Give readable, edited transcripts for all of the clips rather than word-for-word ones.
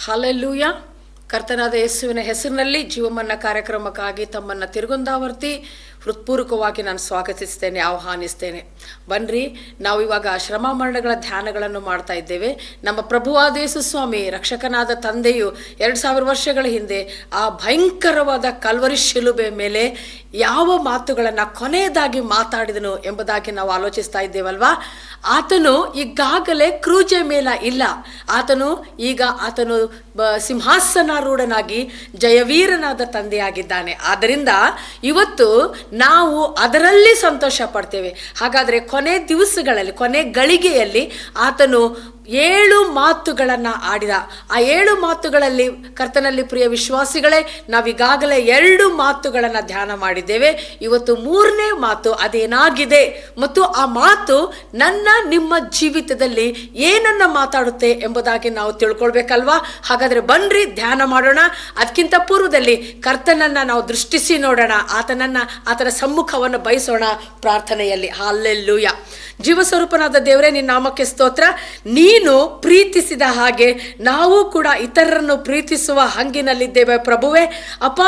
Hallelujah. ಕರ್ತನಾದ ಯೇಸುವಿನ ಹೆಸರಿನಲ್ಲಿ ಜೀವಮನ್ನ ಕಾರ್ಯಕ್ರಮಕ್ಕಾಗಿ ತಮ್ಮನ್ನು ತಿರುಗುಂದಾವರ್ತಿ ಹೃತ್ಪೂರ್ವಕವಾಗಿ ನಾನು ಸ್ವಾಗತಿಸ್ತೇನೆ, ಆಹ್ವಾನಿಸ್ತೇನೆ. ಬನ್ರಿ, ನಾವು ಇವಾಗ ಶ್ರಮ ಮರಣಗಳ ಧ್ಯಾನಗಳನ್ನು ಮಾಡ್ತಾ ಇದ್ದೇವೆ. ನಮ್ಮ ಪ್ರಭುವಾದ ಯೇಸು ಸ್ವಾಮಿ, ರಕ್ಷಕನಾದ ತಂದೆಯು 2000 ವರ್ಷಗಳ ಹಿಂದೆ ಆ ಭಯಂಕರವಾದ ಕಲ್ವರಿ ಶಿಲುಬೆ ಮೇಲೆ ಯಾವ ಮಾತುಗಳನ್ನು ಕೊನೆಯದಾಗಿ ಮಾತಾಡಿದನು ಎಂಬುದಾಗಿ ನಾವು ಆಲೋಚಿಸ್ತಾ ಇದ್ದೇವಲ್ವಾ. ಆತನು ಈಗಾಗಲೇ ಕ್ರೂಜೆ ಮೇಲ ಇಲ್ಲ. ಆತನು ಸಿಂಹಾಸನಾರೂಢನಾಗಿ ಜಯವೀರನಾದ ತಂದೆಯಾಗಿದ್ದಾನೆ. ಆದ್ದರಿಂದ ಇವತ್ತು ನಾವು ಅದರಲ್ಲಿ ಸಂತೋಷ ಪಡ್ತೇವೆ. ಹಾಗಾದರೆ ಕೊನೆ ದಿವಸಗಳಲ್ಲಿ, ಕೊನೆ ಗಳಿಗೆಯಲ್ಲಿ ಆತನು 7 ಮಾತುಗಳನ್ನು ಆಡಿದ. ಆ 7 ಮಾತುಗಳಲ್ಲಿ ಕರ್ತನಲ್ಲಿ ಪ್ರಿಯ ವಿಶ್ವಾಸಿಗಳೇ, ನಾವೀಗಾಗಲೇ 2 ಮಾತುಗಳನ್ನು ಧ್ಯಾನ ಮಾಡಿದ್ದೇವೆ. ಇವತ್ತು 3ನೇ ಮಾತು ಅದೇನಾಗಿದೆ ಮತ್ತು ಆ ಮಾತು ನಿಮ್ಮ ಜೀವಿತದಲ್ಲಿ ಏನನ್ನ ಮಾತಾಡುತ್ತೆ ಎಂಬುದಾಗಿ ನಾವು ತಿಳ್ಕೊಳ್ಬೇಕಲ್ವಾ. ಹಾಗಾದ್ರೆ ಬನ್ರಿ ಧ್ಯಾನ ಮಾಡೋಣ. ಅದಕ್ಕಿಂತ ಪೂರ್ವದಲ್ಲಿ ಕರ್ತನನ್ನ ನಾವು ದೃಷ್ಟಿಸಿ ನೋಡೋಣ, ಆತನ ಸಮ್ಮುಖವನ್ನು ಬಯಸೋಣ ಪ್ರಾರ್ಥನೆಯಲ್ಲಿ. ಹಲ್ಲೆಲೂಯಾ. ಜೀವಸ್ವರೂಪನಾದ ದೇವರೇ, ನಿನ್ನ ನಾಮಕ್ಕೆ ಸ್ತೋತ್ರ. ನೀನು ಪ್ರೀತಿಸಿದ ಹಾಗೆ ನಾವು ಕೂಡ ಇತರರನ್ನು ಪ್ರೀತಿಸುವ ಹಂಗಿನಲ್ಲಿದ್ದೇವೆ ಪ್ರಭುವೆ. ಅಪ್ಪ,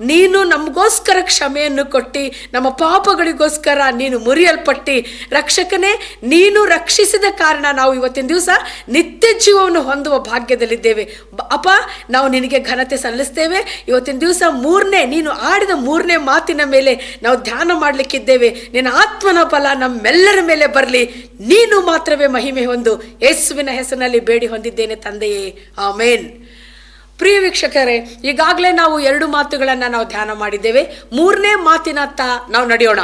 ನೀನು ನಮಗೋಸ್ಕರ ಕ್ಷಮೆಯನ್ನು ಕೊಟ್ಟು ನಮ್ಮ ಪಾಪಗಳಿಗೋಸ್ಕರ ನೀನು ಮುರಿಯಲ್ಪಟ್ಟು ರಕ್ಷಕನೇ, ನೀನು ರಕ್ಷಿಸಿದ ಕಾರಣ ನಾವು ಇವತ್ತಿನ ದಿವಸ ನಿತ್ಯ ಜೀವವನ್ನು ಹೊಂದುವ ಭಾಗ್ಯದಲ್ಲಿದ್ದೇವೆ. ಅಪ್ಪ, ನಾವು ನಿನಗೆ ಘನತೆ ಸಲ್ಲಿಸ್ತೇವೆ. ಇವತ್ತಿನ ದಿವಸ ನೀನು ಆಡಿದ 3ನೇ ಮಾತಿನ ಮೇಲೆ ನಾವು ಧ್ಯಾನ ಮಾಡಲಿಕ್ಕಿದ್ದೇವೆ. ನಿನ್ನ ಆತ್ಮನ ಬಲ ನಮ್ಮೆಲ್ಲರ ಮೇಲೆ ಬರಲಿ. ನೀನು ಮಾತ್ರವೇ ಮಹಿಮೆ ಹೊಂದು. ಯೇಸುವಿನ ಹೆಸರಿನಲ್ಲಿ ಬೇಡಿ ಹೊಂದಿದ್ದೇನೆ ತಂದೆಯೇ, ಆಮೇನ್. ಪ್ರಿಯ ವೀಕ್ಷಕರೇ, ಈಗಾಗಲೇ ನಾವು 2 ಮಾತುಗಳನ್ನು ನಾವು ಧ್ಯಾನ ಮಾಡಿದ್ದೇವೆ. 3ನೇ ಮಾತಿನತ್ತ ನಾವು ನಡೆಯೋಣ.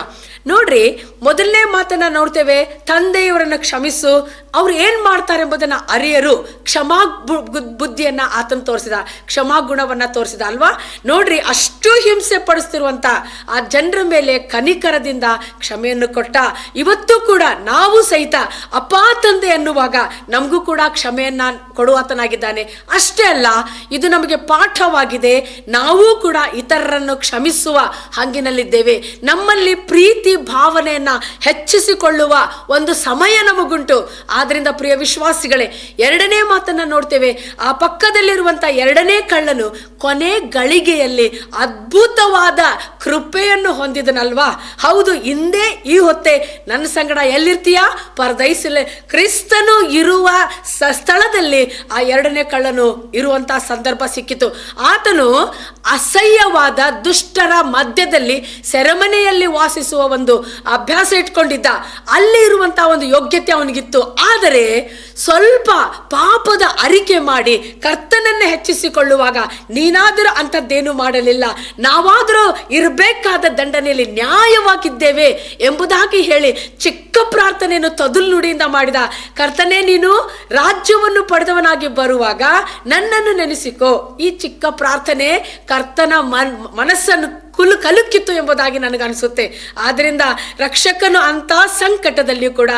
ನೋಡ್ರಿ, ಮೊದಲನೇ ಮಾತನ್ನ ನೋಡ್ತೇವೆ, ತಂದೆಯವರನ್ನು ಕ್ಷಮಿಸು, ಅವ್ರು ಏನ್ ಮಾಡ್ತಾರೆ ಎಂಬುದನ್ನ ಅರಿಯರು. ಕ್ಷಮಾ ಬುದ್ಧಿಯನ್ನ ಆತನ ತೋರಿಸಿದ, ಕ್ಷಮಾ ಗುಣವನ್ನ ತೋರಿಸಿದ ಅಲ್ವಾ. ನೋಡ್ರಿ, ಅಷ್ಟು ಹಿಂಸೆ ಪಡಿಸ್ತಿರುವಂತ ಆ ಜನರ ಮೇಲೆ ಕನಿಕರದಿಂದ ಕ್ಷಮೆಯನ್ನು ಕೊಟ್ಟ. ಇವತ್ತು ಕೂಡ ನಾವು ಸಹಿತ ಅಪ್ಪ ತಂದೆ ಅನ್ನುವಾಗ ನಮಗೂ ಕೂಡ ಕ್ಷಮೆಯನ್ನ ಕೊಡುವಾತನಾಗಿದ್ದಾನೆ. ಅಷ್ಟೇ ಅಲ್ಲ, ಇದು ನಮಗೆ ಪಾಠವಾಗಿದೆ. ನಾವು ಕೂಡ ಇತರರನ್ನು ಕ್ಷಮಿಸುವ ಹಂಗಿನಲ್ಲಿದ್ದೇವೆ. ನಮ್ಮಲ್ಲಿ ಪ್ರೀತಿ ಭಾವನೆಯನ್ನ ಹೆಚ್ಚಿಸಿಕೊಳ್ಳುವ ಒಂದು ಸಮಯ ನಮಗುಂಟು. ಆದ್ರಿಂದ ಪ್ರಿಯ ವಿಶ್ವಾಸಿಗಳೇ, 2ನೇ ಮಾತನ್ನ ನೋಡ್ತೇವೆ. ಆ ಪಕ್ಕದಲ್ಲಿರುವಂತ 2ನೇ ಕಳ್ಳನು ಕೊನೆ ಗಳಿಗೆಯಲ್ಲಿ ಅದ್ಭುತವಾದ ಕೃಪೆಯನ್ನು ಹೊಂದಿದನಲ್ವಾ. ಹೌದು, ಹಿಂದೆ ಈ ಹೊತ್ತೆ ನನ್ನ ಸಂಗಡ ಎಲ್ಲಿರ್ತೀಯಾ, ಪರದೈಸಲೆ ಕ್ರಿಸ್ತನು ಇರುವ ಸ್ಥಳದಲ್ಲಿ ಆ 2ನೇ ಕಳ್ಳನು ಇರುವಂತ ಸಂದರ್ಭ ಸಿಕ್ಕಿತು. ಆತನು ಅಸಹ್ಯವಾದ ದುಷ್ಟರ ಮಧ್ಯದಲ್ಲಿ ಸೆರೆಮನೆಯಲ್ಲಿ ವಾಸಿಸುವ ಒಂದು ಅಭ್ಯಾಸ ಇಟ್ಕೊಂಡಿದ್ದ. ಅಲ್ಲಿ ಇರುವಂತಹ ಒಂದು ಯೋಗ್ಯತೆ ಅವನಿಗಿತ್ತು. ಆದರೆ ಸ್ವಲ್ಪ ಪಾಪದ ಅರಿಕೆ ಮಾಡಿ ಕರ್ತನನ್ನೇ ಹೆಚ್ಚಿಸಿಕೊಳ್ಳುವಾಗ ನೀನಾದರೂ ಅಂಥದ್ದೇನು ಮಾಡಲಿಲ್ಲ, ನಾವಾದರೂ ಇರಬೇಕಾದ ದಂಡನೆಯಲ್ಲಿ ನ್ಯಾಯವಾಗಿದ್ದೇವೆ ಎಂಬುದಾಗಿ ಹೇಳಿ ಚಿಕ್ಕ ಪ್ರಾರ್ಥನೆಯನ್ನು ತೊದಲು ನುಡಿಯಿಂದ ಮಾಡಿದ. ಕರ್ತನೇ, ನೀನು ರಾಜ್ಯವನ್ನು ಪಡೆದವನಾಗಿ ಬರುವಾಗ ನನ್ನನ್ನು ನೆನೆಸಿಕೋ. ಈ ಚಿಕ್ಕ ಪ್ರಾರ್ಥನೆ ಕರ್ತನ ಮನಸ್ಸನ್ನು ಕಲುಕಿತ್ತು ಎಂಬುದಾಗಿ ನನಗನ್ಸುತ್ತೆ. ಆದ್ರಿಂದ ರಕ್ಷಕನು ಅಂತ ಸಂಕಟದಲ್ಲಿಯೂ ಕೂಡ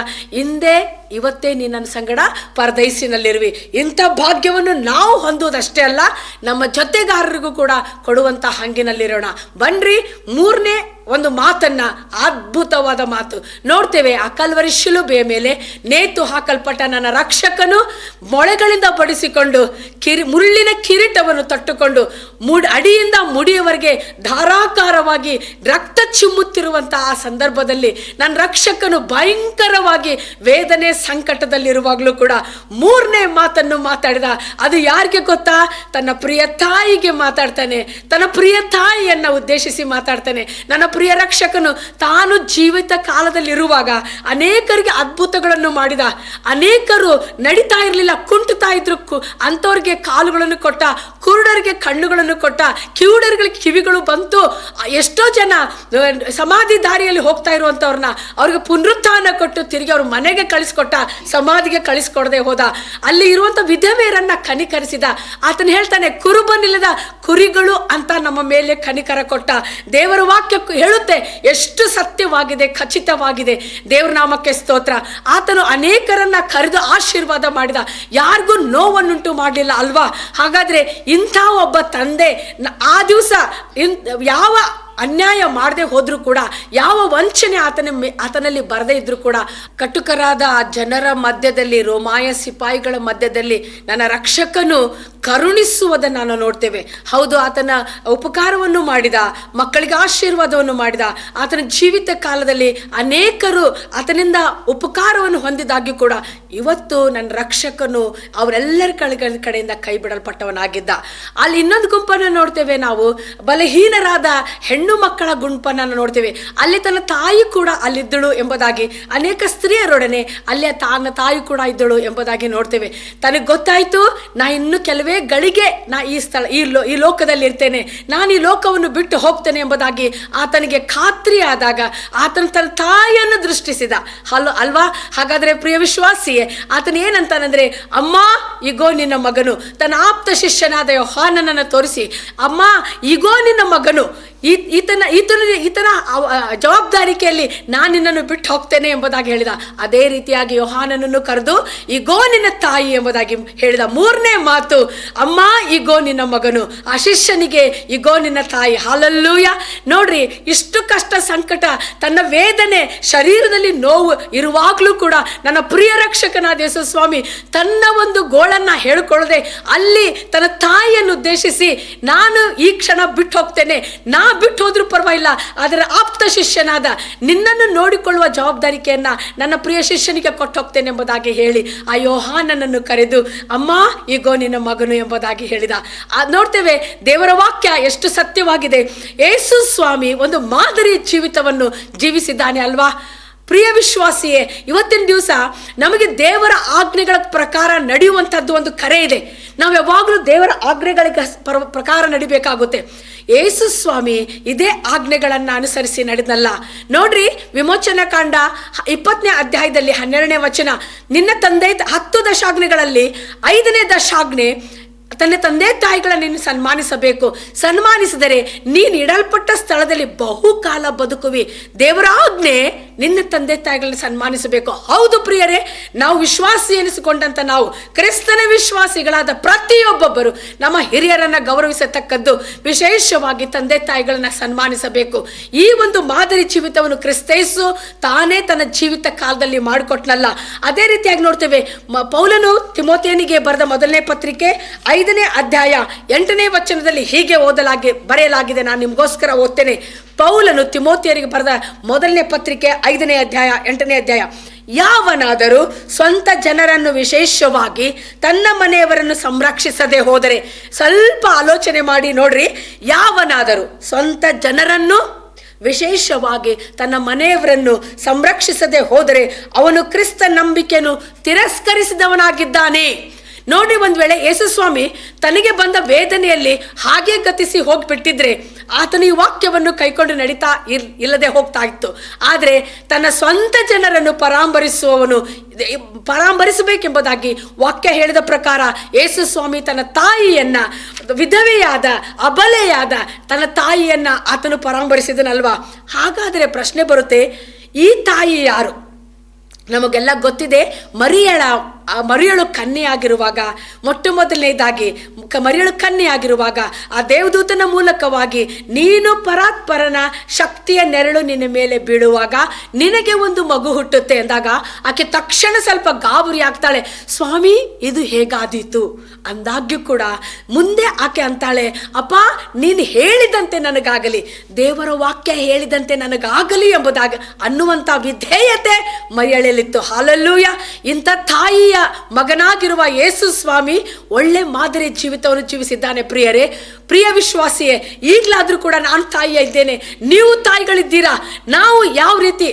ಇವತ್ತೇ ನೀ ನನ್ನ ಸಂಗಡ ಪರದೈಸಿನಲ್ಲಿರುವಿ. ಇಂಥ ಭಾಗ್ಯವನ್ನು ನಾವು ಹೊಂದುವುದಷ್ಟೇ ಅಲ್ಲ, ನಮ್ಮ ಜೊತೆಗಾರರಿಗೂ ಕೂಡ ಕೊಡುವಂತ ಹಂಗಿನಲ್ಲಿರೋಣ. ಬನ್ರಿ, 3ನೇ ಒಂದು ಮಾತನ್ನ, ಅದ್ಭುತವಾದ ಮಾತು ನೋಡ್ತೇವೆ. ಆ ಕಲ್ವರಿ ಶಿಲುಬೆಯ ಮೇಲೆ ನೇತು ಹಾಕಲ್ಪಟ್ಟ ನನ್ನ ರಕ್ಷಕನು ಮೊಳೆಗಳಿಂದ ಬಡಿಸಿಕೊಂಡು ಮುಳ್ಳಿನ ಕಿರೀಟವನ್ನು ತೊಟ್ಟುಕೊಂಡು ಅಡಿಯಿಂದ ಮುಡಿಯವರೆಗೆ ಧಾರಾಕಾರವಾಗಿ ರಕ್ತ ಚಿಮ್ಮುತ್ತಿರುವಂತಹ ಆ ಸಂದರ್ಭದಲ್ಲಿ ನನ್ನ ರಕ್ಷಕನು ಭಯಂಕರವಾಗಿ ವೇದನೆ ಸಂಕಟದಲ್ಲಿರುವಾಗಲೂ ಕೂಡ 3ನೇ ಮಾತನ್ನು ಮಾತಾಡಿದ. ಅದು ಯಾರಿಗೆ ಗೊತ್ತಾ? ತನ್ನ ಪ್ರಿಯ ತಾಯಿಗೆ ಮಾತಾಡ್ತಾನೆ. ತನ್ನ ಪ್ರಿಯ ತಾಯಿಯನ್ನ ಉದ್ದೇಶಿಸಿ ಮಾತಾಡ್ತಾನೆ. ನನ್ನ ಪ್ರಿಯ ರಕ್ಷಕನು ತಾನು ಜೀವಿತ ಕಾಲದಲ್ಲಿರುವಾಗ ಅನೇಕರಿಗೆ ಅದ್ಭುತಗಳನ್ನು ಮಾಡಿದ. ಅನೇಕರು ನಡೀತಾ ಇರಲಿಲ್ಲ, ಕುಂಟುತ್ತಾ ಇದ್ರು, ಅಂಥವ್ರಿಗೆ ಕಾಲುಗಳನ್ನು ಕೊಟ್ಟ, ಕುರುಡರಿಗೆ ಕಣ್ಣುಗಳನ್ನು ಕೊಟ್ಟ, ಕಿವುಡರಿಗೆ ಕಿವಿಗಳು ಬಂತು. ಎಷ್ಟೋ ಜನ ಸಮಾಧಿ ದಾರಿಯಲ್ಲಿ ಹೋಗ್ತಾ ಇರುವಂಥವ್ರನ್ನ ಅವ್ರಿಗೆ ಪುನರುತ್ಥಾನ ಕೊಟ್ಟು ತಿರುಗಿ ಅವ್ರ ಮನೆಗೆ ಕಳಿಸ್ಕೊಟ್ಟ, ಸಮಾಧಿಗೆ ಕಳಿಸ್ಕೊಡದೆ ಹೋದ. ಅಲ್ಲಿ ಇರುವಂತ ವಿಧವೆಯರನ್ನ ಕನಿಕರಿಸಿದ. ಆತನ ಹೇಳ್ತಾನೆ, ಕುರುಬನಿಲ್ಲದ ಕುರಿಗಳು ಅಂತ ನಮ್ಮ ಮೇಲೆ ಕನಿಕರ ಕೊಟ್ಟ. ದೇವರ ವಾಕ್ಯ ಹೇಳುತ್ತೆ ಎಷ್ಟು ಸತ್ಯವಾಗಿದೆ, ಖಚಿತವಾಗಿದೆ. ದೇವರ ನಾಮಕ್ಕೆ ಸ್ತೋತ್ರ. ಆತನು ಅನೇಕರನ್ನ ಕರೆದು ಆಶೀರ್ವಾದ ಮಾಡಿದ, ಯಾರಿಗೂ ನೋವನ್ನುಂಟು ಮಾಡಲಿಲ್ಲ ಅಲ್ವಾ. ಹಾಗಾದ್ರೆ ಇಂಥ ಒಬ್ಬ ತಂದೆ ಆ ದಿವಸ ಯಾವ ಅನ್ಯಾಯ ಮಾಡದೆ ಹೋದ್ರೂ ಕೂಡ, ಯಾವ ವಂಚನೆ ಆತನಲ್ಲಿ ಬರದೇ ಇದ್ರೂ ಕೂಡ, ಕಟುಕರಾದ ಆ ಜನರ ಮಧ್ಯದಲ್ಲಿ, ರೋಮಾಯ ಸಿಪಾಯಿಗಳ ಮಧ್ಯದಲ್ಲಿ ನನ್ನ ರಕ್ಷಕನು ಕರುಣಿಸುವುದನ್ನು ನಾವು ನೋಡ್ತೇವೆ. ಹೌದು, ಆತನ ಉಪಕಾರವನ್ನು ಮಾಡಿದ, ಮಕ್ಕಳಿಗೆ ಆಶೀರ್ವಾದವನ್ನು ಮಾಡಿದ. ಆತನ ಜೀವಿತ ಕಾಲದಲ್ಲಿ ಅನೇಕರು ಆತನಿಂದ ಉಪಕಾರವನ್ನು ಹೊಂದಿದಾಗ್ಯೂ ಕೂಡ ಇವತ್ತು ನನ್ನ ರಕ್ಷಕನು ಅವರೆಲ್ಲರ ಕಡೆಯಿಂದ ಕೈ ಬಿಡಲ್ಪಟ್ಟವನಾಗಿದ್ದ. ಅಲ್ಲಿ ಇನ್ನೊಂದು ಗುಂಪನ್ನು ನೋಡ್ತೇವೆ ನಾವು, ಬಲಹೀನರಾದ ಹೆಣ್ಣು ಮಕ್ಕಳ ಗುಂಪನ್ನು ನೋಡ್ತೇವೆ. ಅಲ್ಲಿ ತನ್ನ ತಾಯಿ ಕೂಡ ಅಲ್ಲಿದ್ದಳು ಎಂಬುದಾಗಿ, ಅನೇಕ ಸ್ತ್ರೀಯರೊಡನೆ ಅಲ್ಲಿ ತನ್ನ ತಾಯಿ ಕೂಡ ಇದ್ದಳು ಎಂಬುದಾಗಿ ನೋಡ್ತೇವೆ. ತನಗೆ ಗೊತ್ತಾಯ್ತು, ನಾ ಇನ್ನು ಕೆಲವೇ ಗಳಿಗೆ ನಾ ಈ ಲೋಕದಲ್ಲಿ ಇರ್ತೇನೆ, ನಾನು ಈ ಲೋಕವನ್ನು ಬಿಟ್ಟು ಹೋಗ್ತೇನೆ ಎಂಬುದಾಗಿ ಆತನಿಗೆ ಖಾತ್ರಿ ಆದಾಗ ಆತನ ತನ್ನ ತಾಯಿಯನ್ನು ದೃಷ್ಟಿಸಿದ. ಅಲ್ವಾ? ಹಾಗಾದ್ರೆ ಪ್ರಿಯ ವಿಶ್ವಾಸಿಯೇ, ಆತನ ಏನಂತಾನಂದ್ರೆ, ಅಮ್ಮ ಈಗೋ ನಿನ್ನ ಮಗನು. ತನ್ನ ಆಪ್ತ ಶಿಷ್ಯನಾದ ಯೋಹಾನನನ್ನು ತೋರಿಸಿ, ಅಮ್ಮ ಈಗೋ ನಿನ್ನ ಮಗನು, ಈತನ ಜವಾಬ್ದಾರಿಕೆಯಲ್ಲಿ ನಾನು ನಿನ್ನನ್ನು ಬಿಟ್ಟು ಹೋಗ್ತೇನೆ ಎಂಬುದಾಗಿ ಹೇಳಿದ. ಅದೇ ರೀತಿಯಾಗಿ ಯೋಹಾನನನ್ನು ಕರೆದು ಈಗೋ ನಿನ್ನ ತಾಯಿ ಎಂಬುದಾಗಿ ಹೇಳಿದ. ಮೂರನೇ ಮಾತು, ಅಮ್ಮ ಈಗೋ ನಿನ್ನ ಮಗನು. ಆ ಶಿಷ್ಯನಿಗೆ ಈಗೋ ನಿನ್ನ ತಾಯಿ. ಹಲ್ಲೆಲೂಯಾ. ನೋಡ್ರಿ, ಇಷ್ಟು ಕಷ್ಟ ಸಂಕಟ, ತನ್ನ ವೇದನೆ, ಶರೀರದಲ್ಲಿ ನೋವು ಇರುವಾಗಲೂ ಕೂಡ ನನ್ನ ಪ್ರಿಯ ರಕ್ಷಕನಾದ ಯೇಸು ಸ್ವಾಮಿ ತನ್ನ ಒಂದು ಗೋಳನ್ನ ಹೇಳ್ಕೊಳ್ಳದೆ ಅಲ್ಲಿ ತನ್ನ ತಾಯಿಯನ್ನು ಉದ್ದೇಶಿಸಿ, ನಾನು ಈ ಕ್ಷಣ ಬಿಟ್ಟು ಹೋಗ್ತೇನೆ, ನಾ ಬಿಟ್ಟು ಹೋದ್ರೂ ಪರವಾಗಿಲ್ಲ, ಅದರ ಆಪ್ತ ಶಿಷ್ಯನಾದ ನಿನ್ನನ್ನು ನೋಡಿಕೊಳ್ಳುವ ಜವಾಬ್ದಾರಿಕೆಯನ್ನ ನನ್ನ ಪ್ರಿಯ ಶಿಷ್ಯನಿಗೆ ಕೊಟ್ಟು ಹೋಗ್ತೇನೆ ಎಂಬುದಾಗಿ ಹೇಳಿ ಆ ಯೋಹಾನನನ್ನು ಕರೆದು, ಅಮ್ಮ ಈಗೋ ನಿನ್ನ ಮಗನು ಎಂಬುದಾಗಿ ಹೇಳಿದ. ನೋಡ್ತೇವೆ, ದೇವರ ವಾಕ್ಯ ಎಷ್ಟು ಸತ್ಯವಾಗಿದೆ. ಯೇಸು ಸ್ವಾಮಿ ಒಂದು ಮಾದರಿ ಜೀವಿತವನ್ನು ಜೀವಿಸಿದ್ದಾನೆ ಅಲ್ವಾ? ಪ್ರಿಯ ವಿಶ್ವಾಸಿಯೇ, ಇವತ್ತಿನ ದಿವಸ ನಮಗೆ ದೇವರ ಆಜ್ಞೆಗಳ ಪ್ರಕಾರ ನಡೆಯುವಂಥದ್ದು ಒಂದು ಕರೆ ಇದೆ. ನಾವು ಯಾವಾಗಲೂ ದೇವರ ಆಜ್ಞೆಗಳಿಗೆ ಪ್ರಕಾರ ನಡಿಬೇಕಾಗುತ್ತೆ. ಯೇಸು ಸ್ವಾಮಿ ಇದೇ ಆಜ್ಞೆಗಳನ್ನು ಅನುಸರಿಸಿ ನಡೆದಲ್ಲ. ನೋಡ್ರಿ, ವಿಮೋಚನಾ ಕಾಂಡ 20ನೇ ಅಧ್ಯಾಯದಲ್ಲಿ 12ನೇ ವಚನ, ನಿನ್ನ ತಂದೆ 10 ದಶಾಜ್ಞೆಗಳಲ್ಲಿ 5ನೇ ದಶಾಜ್ಞೆ, ತನ್ನ ತಂದೆ ತಾಯಿಗಳನ್ನು ಸನ್ಮಾನಿಸಬೇಕು, ಸನ್ಮಾನಿಸಿದರೆ ನೀನು ಇಡಲ್ಪಟ್ಟ ಸ್ಥಳದಲ್ಲಿ ಬಹುಕಾಲ ಬದುಕುವಿ. ದೇವರ ಆಜ್ಞೆ ನಿನ್ನ ತಂದೆ ತಾಯಿಗಳನ್ನು ಸನ್ಮಾನಿಸಬೇಕು. ಹೌದು ಪ್ರಿಯರೇ, ನಾವು ವಿಶ್ವಾಸಿ ಎನಿಸಿಕೊಂಡಂತ ನಾವು ಕ್ರಿಸ್ತನ ವಿಶ್ವಾಸಿಗಳಾದ ಪ್ರತಿಯೊಬ್ಬೊಬ್ಬರು ನಮ್ಮ ಹಿರಿಯರನ್ನ ಗೌರವಿಸತಕ್ಕದ್ದು, ವಿಶೇಷವಾಗಿ ತಂದೆ ತಾಯಿಗಳನ್ನ ಸನ್ಮಾನಿಸಬೇಕು. ಈ ಒಂದು ಮಾದರಿ ಜೀವಿತವನ್ನು ಕ್ರಿಸ್ತೇಸು ತಾನೇ ತನ್ನ ಜೀವಿತ ಕಾಲದಲ್ಲಿ ಮಾಡಿಕೊಟ್ನಲ್ಲ. ಅದೇ ರೀತಿಯಾಗಿ ನೋಡ್ತೇವೆ, ಪೌಲನು ತಿಮೋಥೆಯನಿಗೆ ಬರೆದ ಮೊದಲನೇ ಪತ್ರಿಕೆ 5ನೇ ಅಧ್ಯಾಯ 8ನೇ ವಚನದಲ್ಲಿ ಹೀಗೆ ಬರೆಯಲಾಗಿದೆ. ನಾನು ನಿಮಗೋಸ್ಕರ ಓದ್ತೇನೆ. ಪೌಲನು ತಿಮೋಥೆಯರಿಗೆ ಬರೆದ ಮೊದಲನೇ ಪತ್ರಿಕೆ 5ನೇ ಅಧ್ಯಾಯ 8ನೇ ಅಧ್ಯಾಯ, ಯಾವನಾದರೂ ಸ್ವಂತ ಜನರನ್ನು, ವಿಶೇಷವಾಗಿ ತನ್ನ ಮನೆಯವರನ್ನು ಸಂರಕ್ಷಿಸದೆ ಹೋದರೆ, ಸ್ವಲ್ಪ ಆಲೋಚನೆ ಮಾಡಿ ನೋಡ್ರಿ, ಯಾವನಾದರೂ ಸ್ವಂತ ಜನರನ್ನು, ವಿಶೇಷವಾಗಿ ತನ್ನ ಮನೆಯವರನ್ನು ಸಂರಕ್ಷಿಸದೆ ಹೋದರೆ ಅವನು ಕ್ರಿಸ್ತ ನಂಬಿಕೆಯನ್ನು ತಿರಸ್ಕರಿಸಿದವನಾಗಿದ್ದಾನೆ. ನೋಡಿ, ಒಂದು ವೇಳೆ ಯೇಸು ಸ್ವಾಮಿ ತನಗೆ ಬಂದ ವೇದನೆಯಲ್ಲಿ ಹಾಗೆ ಗತಿಸಿ ಹೋಗ್ಬಿಟ್ಟಿದ್ರೆ ಆತನು ಈ ವಾಕ್ಯವನ್ನು ಕೈಕೊಂಡು ನಡೀತಾ ಇಲ್ಲದೆ ಹೋಗ್ತಾ ಇತ್ತು. ಆದರೆ ತನ್ನ ಸ್ವಂತ ಜನರನ್ನು ಪರಾಂಬರಿಸಬೇಕೆಂಬುದಾಗಿ ವಾಕ್ಯ ಹೇಳಿದ ಪ್ರಕಾರ ಯೇಸು ಸ್ವಾಮಿ ತನ್ನ ತಾಯಿಯನ್ನ, ವಿಧವೆಯಾದ ಅಬಲೆಯಾದ ತನ್ನ ತಾಯಿಯನ್ನ ಆತನು ಪರಾಂಬರಿಸಿದನಲ್ವಾ? ಹಾಗಾದರೆ ಪ್ರಶ್ನೆ ಬರುತ್ತೆ, ಈ ತಾಯಿ ಯಾರು? ನಮಗೆಲ್ಲ ಗೊತ್ತಿದೆ, ಮರಿಯಳು ಕನ್ಯೆಯಾಗಿರುವಾಗ, ಮೊಟ್ಟ ಮೊದಲನೇದಾಗಿ ಮರಿಯಳು ಕನ್ಯೆಯಾಗಿರುವಾಗ ಆ ದೇವದೂತನ ಮೂಲಕವಾಗಿ ನೀನು ಪರಾತ್ಪರನ ಶಕ್ತಿಯ ನೆರಳು ನಿನ್ನ ಮೇಲೆ ಬೀಳುವಾಗ ನಿನಗೆ ಒಂದು ಮಗು ಹುಟ್ಟುತ್ತೆ ಅಂದಾಗ ಆಕೆ ತಕ್ಷಣ ಸ್ವಲ್ಪ ಗಾಬರಿ ಆಗ್ತಾಳೆ. ಸ್ವಾಮಿ, ಇದು ಹೇಗಾದೀತು ಅಂದಾಗ್ಯೂ ಕೂಡ ಮುಂದೆ ಆಕೆ ಅಂತಾಳೆ, ಅಪ್ಪ ನೀನು ಹೇಳಿದಂತೆ ನನಗಾಗಲಿ, ದೇವರ ವಾಕ್ಯ ಹೇಳಿದಂತೆ ನನಗಾಗಲಿ ಎಂಬುದಾಗ ಅನ್ನುವಂಥ ವಿಧೇಯತೆ ಮರಿಯಳಲ್ಲಿತ್ತು. ಹಲ್ಲೆಲೂಯಾ. ಇಂಥ ತಾಯಿಯ ಮಗನಾಗಿರುವ ಯೇಸು ಸ್ವಾಮಿ ಒಳ್ಳೆ ಮಾದರಿ ಜೀವಿತವನ್ನು ಜೀವಿಸಿದ್ದಾನೆ. ಪ್ರಿಯರೇ, ಪ್ರಿಯ ವಿಶ್ವಾಸಿಯೇ, ಈಗಲಾದ್ರೂ ಕೂಡ ನಾನು ತಾಯಿಯ ಇದ್ದೇನೆ, ನೀವು ತಾಯಿಗಳಿದ್ದೀರಾ. ನಾವು ಯಾವ ರೀತಿ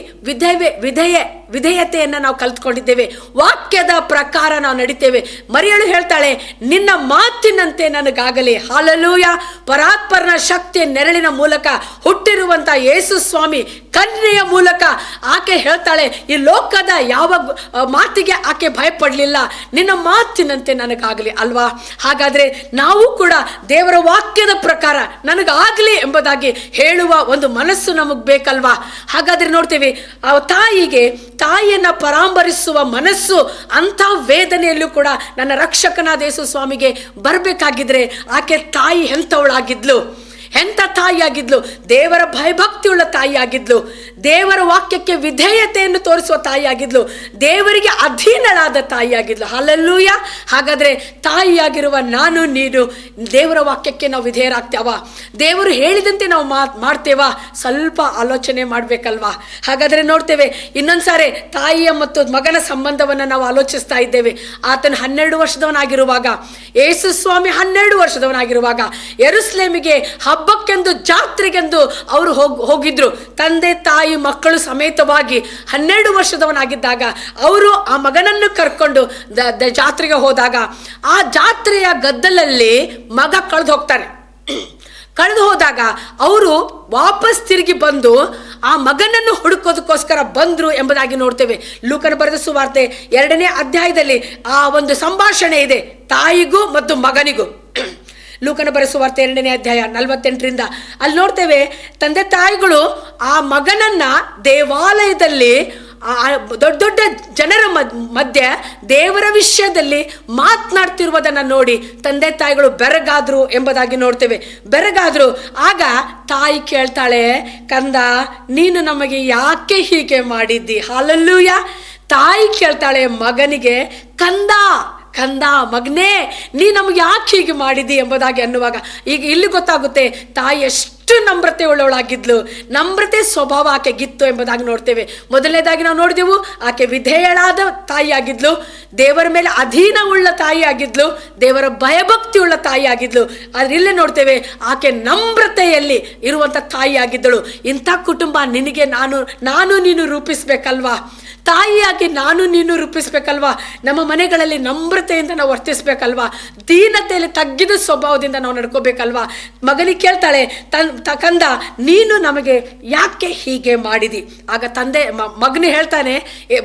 ವಿಧೇಯತೆಯನ್ನು ನಾವು ಕಲ್ತ್ಕೊಂಡಿದ್ದೇವೆ, ವಾಕ್ಯದ ಪ್ರಕಾರ ನಾವು ನಡಿತೇವೆ. ಮರಿಯಳು ಹೇಳ್ತಾಳೆ, ನಿನ್ನ ಮಾತಿನಂತೆ ನನಗಾಗಲಿ. ಹಲ್ಲೆಲೂಯಾ. ಪರಾತ್ಪರನ ಶಕ್ತಿಯ ನೆರಳಿನ ಮೂಲಕ ಹುಟ್ಟಿರುವಂತ ಯೇಸು ಸ್ವಾಮಿ ಕನ್ಯೆಯ ಮೂಲಕ ಆಕೆ ಹೇಳ್ತಾಳೆ, ಈ ಲೋಕದ ಯಾವ ಮಾತಿಗೆ ಆಕೆ ಭಯಪಡಲಿಲ್ಲ, ನಿನ್ನ ಮಾತಿನಂತೆ ನನಗಾಗಲಿ ಅಲ್ವಾ? ಹಾಗಾದ್ರೆ ನಾವು ಕೂಡ ದೇವರ ವಾಕ್ಯದ ಪ್ರಕಾರ ನನಗಾಗಲಿ ಎಂಬುದಾಗಿ ಹೇಳುವ ಒಂದು ಮನಸ್ಸು ನಮಗೆ ಬೇಕಲ್ವಾ? ಹಾಗಾದ್ರೆ ನೋಡ್ತೀವಿ, ಆ ತಾಯಿಯನ್ನ ಪರಾಂಬರಿಸುವ ಮನಸ್ಸು ಅಂತ ವೇದನೆಯಲ್ಲೂ ಕೂಡ ನನ್ನ ರಕ್ಷಕನಾದ ಯೇಸು ಸ್ವಾಮಿಗೆ ಬರಬೇಕಾಗಿದ್ರೆ ಆಕೆ ತಾಯಿ ಎಂಥವಳಾಗಿದ್ಲು, ಎಂಥ ತಾಯಿಯಾಗಿದ್ಲು, ದೇವರ ಭಯಭಕ್ತಿಯುಳ್ಳ ತಾಯಿಯಾಗಿದ್ಲು, ದೇವರ ವಾಕ್ಯಕ್ಕೆ ವಿಧೇಯತೆಯನ್ನು ತೋರಿಸುವ ತಾಯಿಯಾಗಿದ್ಲು, ದೇವರಿಗೆ ಅಧೀನಳಾದ ತಾಯಿಯಾಗಿದ್ಲು. ಹಲ್ಲೆಲೂಯ. ಹಾಗಾದ್ರೆ ತಾಯಿಯಾಗಿರುವ ನಾನು ನೀನು ದೇವರ ವಾಕ್ಯಕ್ಕೆ ನಾವು ವಿಧೇಯರಾಗ್ತೇವ? ದೇವರು ಹೇಳಿದಂತೆ ನಾವು ಮಾಡ್ತೇವಾ? ಸ್ವಲ್ಪ ಆಲೋಚನೆ ಮಾಡ್ಬೇಕಲ್ವಾ? ಹಾಗಾದ್ರೆ ನೋಡ್ತೇವೆ ಇನ್ನೊಂದ್ಸಾರಿ ತಾಯಿಯ ಮತ್ತು ಮಗನ ಸಂಬಂಧವನ್ನ ನಾವು ಆಲೋಚಿಸ್ತಾ ಇದ್ದೇವೆ. ಆತನು 12 ವರ್ಷದವನಾಗಿರುವಾಗ, ಯೇಸು ಸ್ವಾಮಿ 12 ವರ್ಷದವನಾಗಿರುವಾಗ ಯೆರೂಸಲೇಮಿಗೆ ಹಬ್ಬಕ್ಕೆಂದು, ಜಾತ್ರೆಗೆಂದು ಅವರು ಹೋಗಿದ್ರು. ತಂದೆ ತಾಯಿ ಮಕ್ಕಳು ಸಮೇತವಾಗಿ 12 ವರ್ಷದವನಾಗಿದ್ದಾಗ ಅವರು ಆ ಮಗನನ್ನು ಕರ್ಕೊಂಡು ಜಾತ್ರೆಗೆ ಹೋದಾಗ ಆ ಜಾತ್ರೆಯ ಗದ್ದಲಲ್ಲಿ ಮಗ ಕಳೆದು ಹೋದಾಗ ಅವರು ವಾಪಸ್ ತಿರುಗಿ ಬಂದು ಆ ಮಗನನ್ನು ಹುಡುಕೋದಕ್ಕೋಸ್ಕರ ಬಂದ್ರು ಎಂಬುದಾಗಿ ನೋಡ್ತೇವೆ. ಲೂಕನ ಬರೆದ ಸುವಾರ್ತೆ 2ನೇ ಅಧ್ಯಾಯದಲ್ಲಿ ಆ ಒಂದು ಸಂಭಾಷಣೆ ಇದೆ ತಾಯಿಗೂ ಮತ್ತು ಮಗನಿಗೂ. ಲೂಕನ ಬರೆದ ಸುವಾರ್ತೆ 2ನೇ ಅಧ್ಯಾಯ 48ರಿಂದ ಅಲ್ಲಿ ನೋಡ್ತೇವೆ, ತಂದೆ ತಾಯಿಗಳು ಆ ಮಗನನ್ನ ದೇವಾಲಯದಲ್ಲಿ ದೊಡ್ಡ ದೊಡ್ಡ ಜನರ ಮಧ್ಯೆ ದೇವರ ವಿಷಯದಲ್ಲಿ ಮಾತನಾಡ್ತಿರುವುದನ್ನು ನೋಡಿ ತಂದೆ ತಾಯಿಗಳು ಬೆರಗಾದ್ರು ಎಂಬುದಾಗಿ ನೋಡ್ತೇವೆ. ಬೆರಗಾದ್ರು. ಆಗ ತಾಯಿ ಕೇಳ್ತಾಳೆ, ಕಂದ ನೀನು ನಮಗೆ ಯಾಕೆ ಹೀಗೆ ಮಾಡಿದ್ದಿ? ಹಲ್ಲೆಲೂಯ. ತಾಯಿ ಕೇಳ್ತಾಳೆ ಮಗನಿಗೆ, ಕಂದ ಮಗನೇ ನೀ ನಮಗೆ ಯಾಕೆ ಹೀಗೆ ಮಾಡಿದಿ ಎಂಬುದಾಗಿ ಅನ್ನುವಾಗ ಈಗ ಇಲ್ಲಿ ಗೊತ್ತಾಗುತ್ತೆ ತಾಯಿ ಎಷ್ಟು ನಮ್ರತೆ ಉಳ್ಳವಳಾಗಿದ್ಲು, ನಮ್ರತೆ ಸ್ವಭಾವ ಆಕೆಗಿತ್ತು ಎಂಬುದಾಗಿ ನೋಡ್ತೇವೆ. ಮೊದಲನೇದಾಗಿ ನಾವು ನೋಡಿದೆವು, ಆಕೆ ವಿಧೇಯಳಾದ ತಾಯಿಯಾಗಿದ್ಲು, ದೇವರ ಮೇಲೆ ಅಧೀನ ಉಳ್ಳ ತಾಯಿಯಾಗಿದ್ಲು, ದೇವರ ಭಯಭಕ್ತಿ ಉಳ್ಳ ತಾಯಿಯಾಗಿದ್ಲು. ಆದ್ರೆ ಇಲ್ಲೇ ನೋಡ್ತೇವೆ ಆಕೆ ನಮ್ರತೆಯಲ್ಲಿ ಇರುವಂತ ತಾಯಿಯಾಗಿದ್ದಳು. ಇಂಥ ಕುಟುಂಬ ನಿನಗೆ ನಾನು ನೀನು ರೂಪಿಸ್ಬೇಕಲ್ವಾ? ತಾಯಿಯಾಗಿ ನಾನು ನೀನು ರೂಪಿಸ್ಬೇಕಲ್ವಾ? ನಮ್ಮ ಮನೆಗಳಲ್ಲಿ ನಮ್ರತೆಯಿಂದ ನಾವು ವರ್ತಿಸ್ಬೇಕಲ್ವಾ? ದೀನತೆಯಲ್ಲಿ ತಗ್ಗಿದ ಸ್ವಭಾವದಿಂದ ನಾವು ನಡ್ಕೋಬೇಕಲ್ವಾ? ಮಗನಿಗೆ ಕೇಳ್ತಾಳೆ, ಕಂದ ನೀನು ನಮಗೆ ಯಾಕೆ ಹೀಗೆ ಮಾಡಿದಿ? ಆಗ ತಂದೆ ಮಗನು ಹೇಳ್ತಾನೆ,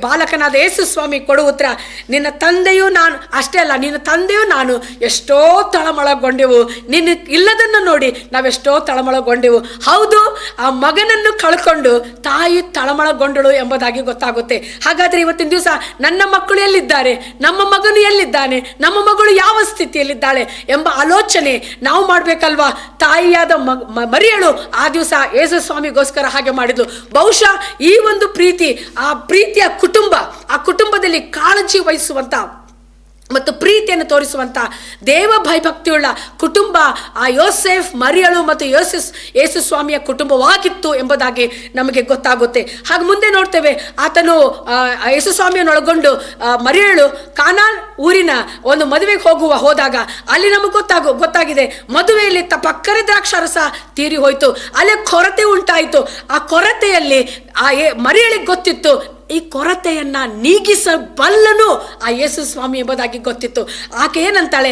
ಬಾಲಕನಾದ ಯೇಸು ಸ್ವಾಮಿ ಕೊಡು ಉತ್ತರ, ನಿನ್ನ ತಂದೆಯೂ ನಾನು ಅಷ್ಟೇ ಅಲ್ಲ, ನಿನ್ನ ತಂದೆಯೂ ನಾನು ಎಷ್ಟೋ ತಳಮಳಗೊಂಡೆವು, ನಿನ್ನ ಇಲ್ಲದನ್ನು ನೋಡಿ ನಾವೆಷ್ಟೋ ತಳಮಳಗೊಂಡೆವು. ಹೌದು, ಆ ಮಗನನ್ನು ಕಳ್ಕೊಂಡು ತಾಯಿ ತಳಮಳಗೊಂಡಳು ಎಂಬುದಾಗಿ ಗೊತ್ತಾಗುತ್ತೆ. ಹಾಗಾದ್ರೆ ಇವತ್ತಿನ ದಿವಸ ನನ್ನ ಮಕ್ಕಳು ಎಲ್ಲಿದ್ದಾರೆ, ನಮ್ಮ ಮಗನು ಎಲ್ಲಿದ್ದಾನೆ, ನಮ್ಮ ಮಗಳು ಯಾವ ಸ್ಥಿತಿಯಲ್ಲಿದ್ದಾಳೆ ಎಂಬ ಆಲೋಚನೆ ನಾವು ಮಾಡ್ಬೇಕಲ್ವಾ? ತಾಯಿಯಾದ ಮರಿಯಳು ಆ ದಿವಸ ಯೇಸು ಸ್ವಾಮಿಗೋಸ್ಕರ ಹಾಗೆ ಮಾಡಿದ್ಲು. ಬಹುಶಃ ಈ ಒಂದು ಪ್ರೀತಿ, ಆ ಪ್ರೀತಿಯ ಕುಟುಂಬ, ಆ ಕುಟುಂಬದಲ್ಲಿ ಕಾಳಜಿ ವಹಿಸುವಂತ ಮತ್ತು ಪ್ರೀತಿಯನ್ನು ತೋರಿಸುವಂತ ದೇವ ಭಯಭಕ್ತಿಯುಳ್ಳ ಕುಟುಂಬ ಆ ಯೋಸೇಫ್, ಮರಿಯಳು ಮತ್ತು ಯೇಸು ಸ್ವಾಮಿಯ ಕುಟುಂಬವಾಗಿತ್ತು ಎಂಬುದಾಗಿ ನಮಗೆ ಗೊತ್ತಾಗುತ್ತೆ. ಹಾಗೆ ಮುಂದೆ ನೋಡ್ತೇವೆ, ಆತನು ಯೇಸು ಸ್ವಾಮಿಯನ್ನು ಒಳಗೊಂಡು ಮರಿಯಳು ಕಾನಾನ್ ಊರಿನ ಒಂದು ಮದುವೆಗೆ ಹೋದಾಗ ಅಲ್ಲಿ ನಮಗೆ ಗೊತ್ತಾಗಿದೆ, ಮದುವೆಯಲ್ಲಿ ಪಕ್ಕರೆ ದ್ರಾಕ್ಷಾರಸ ತೀರಿ ಹೋಯ್ತು, ಅಲ್ಲೇ ಕೊರತೆ ಉಂಟಾಯಿತು. ಆ ಕೊರತೆಯಲ್ಲಿ ಮರಿಯಳಿಗೆ ಗೊತ್ತಿತ್ತು, ಈ ಕೊರತೆಯನ್ನ ನೀಗಿಸಬಲ್ಲನು ಆ ಯೇಸು ಸ್ವಾಮಿ ಎಂಬುದಾಗಿ ಗೊತ್ತಿತ್ತು. ಆಕೆ ಏನಂತಾಳೆ,